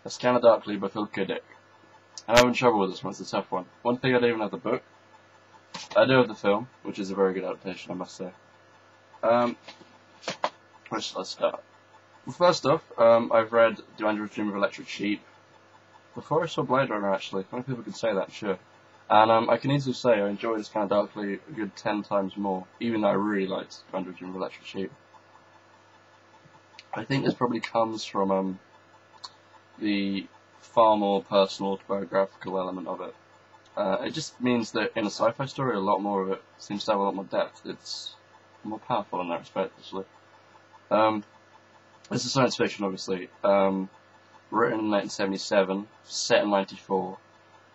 A Scanner Darkly by Phillip. I'm having trouble with this one, it's a tough one. One thing, I don't even have the book. I do have the film, which is a very good adaptation, I must say. Where shall I start? Well, first off, I've read Do Androids Dream of Electric Sheep before I saw Blade Runner, actually. How many people can say that? Sure. And I can easily say I enjoyed this kind of Darkly a good 10 times more, even though I really liked Do Androids Dream of Electric Sheep. I think this probably comes from the far more personal autobiographical element of it. It just means that in a sci-fi story, a lot more of it seems to have a lot more depth. It's more powerful in that respect, actually. This is science fiction, obviously. Written in 1977, set in 94.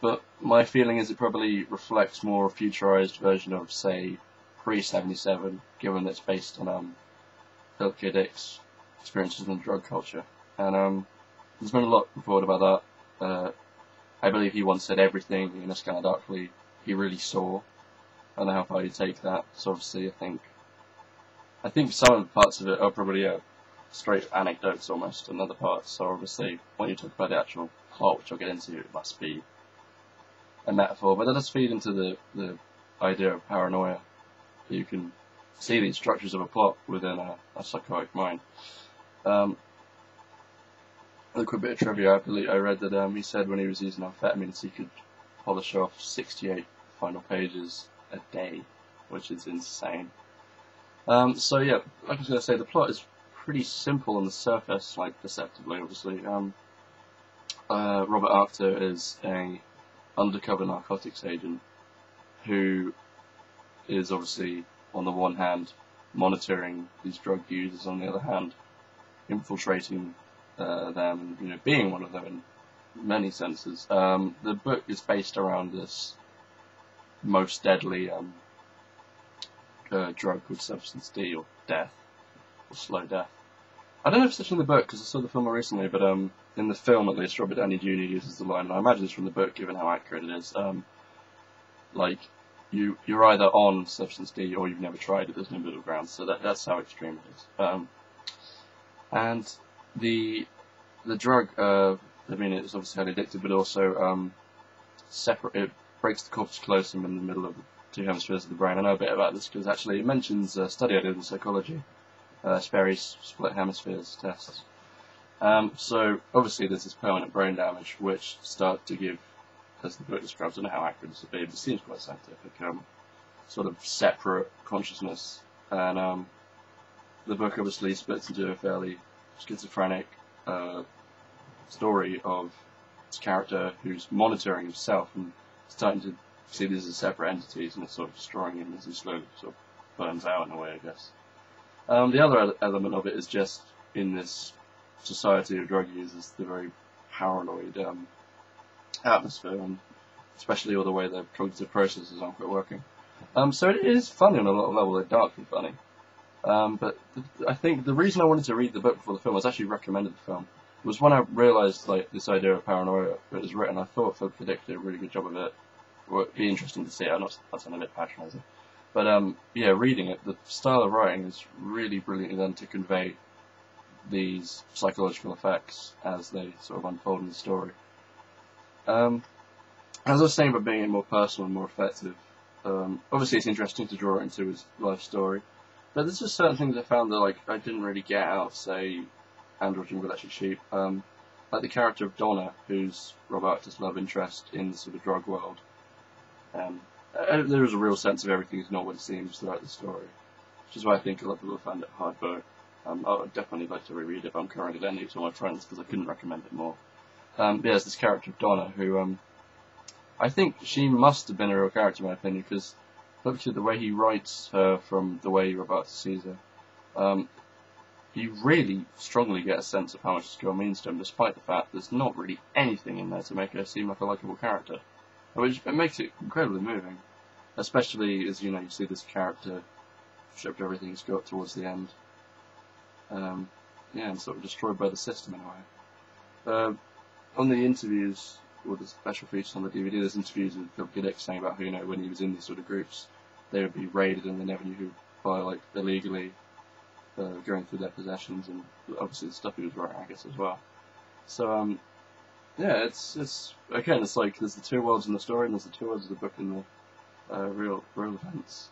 But my feeling is it probably reflects more a futurized version of, say, pre-77, given that it's based on Philip K. Dick's experiences in the drug culture. And there's been a lot reported about that. I believe he once said everything in A Scanner Darkly he really saw. I don't know how far you take that. So obviously I think some of the parts of it are probably straight anecdotes almost, and other parts are obviously, when you talk about the actual plot, which I'll get into, it must be a metaphor. But that does feed into the idea of paranoia. You can see these structures of a plot within a psychotic mind. A quick bit of trivia, I believe I read that he said when he was using amphetamines he could polish off 68 final pages a day, which is insane. So yeah, like I was going to say, the plot is pretty simple on the surface, like perceptibly, obviously. Robert Arctor is a undercover narcotics agent who is obviously, on the one hand, monitoring these drug users, on the other hand, infiltrating them, being one of them in many senses. The book is based around this most deadly drug called Substance D, or death, or slow death. I don't know if it's actually in the book, because I saw the film more recently, but in the film at least, Robert Downey Jr. uses the line, and I imagine it's from the book given how accurate it is, you're either on Substance D or you've never tried it, there's no middle ground, so that's how extreme it is. And the drug, it's obviously highly addictive, but also it breaks the corpus callosum in the middle of the two hemispheres of the brain. I know a bit about this because actually it mentions a study I did in psychology, Sperry's split hemispheres tests. So obviously there's this permanent brain damage which starts to give, as the book describes, I don't know how accurate this would be, but it seems quite scientific, sort of separate consciousness. And the book obviously splits into a fairly schizophrenic story of this character who's monitoring himself and starting to see these as separate entities, and it's sort of destroying him as he slowly sort of burns out in a way, I guess. The other element of it is just in this society of drug users, the very paranoid atmosphere, and especially all the way the cognitive processes aren't quite working. So it is funny on a lot of levels, like darkly funny. But I think the reason I wanted to read the book before the film, I was actually recommended the film, was when I realised this idea of paranoia that was written. I thought Philip Dick did a really good job of it. It would be interesting to see it. I'm not a bit patronising. But reading it, the style of writing is really brilliantly done to convey these psychological effects as they sort of unfold in the story. As I was saying about being more personal and more effective, obviously it's interesting to draw it into his life story. But there's just certain things I found that I didn't really get out of, say, Android Dream of Electric Sheep. Like the character of Donna, who's Rob Arctor's love interest in the sort of drug world. There is a real sense of everything is not what it seems throughout the story, which is why I think a lot of people found it hard book. I would definitely like to reread it, but I'm currently lending it to my friends because I couldn't recommend it more. There's this character of Donna who I think she must have been a real character in my opinion, because look at the way he writes her from the way you're about to see her. You really strongly get a sense of how much this girl means to him, despite the fact there's not really anything in there to make her seem like a likeable character. Which makes it incredibly moving, especially as you see this character stripped everything he's got towards the end. And sort of destroyed by the system in a way. On the interviews, or the special features on the DVD, there's interviews with Philip K. Dick saying about how, when he was in these sort of groups, they would be raided and they never knew who by illegally going through their possessions, and obviously the stuff he was writing, I guess, as well. So yeah, it's again, it's like there's the two worlds in the story, and there's the two worlds of the book and the real events.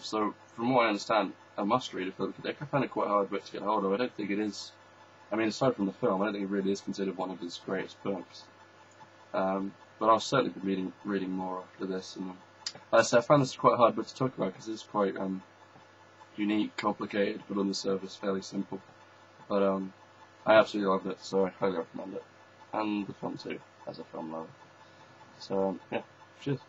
So from what I understand, I must read it. I find it quite a hard book to get hold of. I don't think it is. I mean, aside from the film, I don't think it really is considered one of his greatest books. But I'll certainly be reading more after this. And like I said, I found this quite a hard book to talk about because it's quite unique, complicated, but on the surface fairly simple. But I absolutely loved it, so I highly recommend it. And the film too, as a film lover. So yeah, cheers.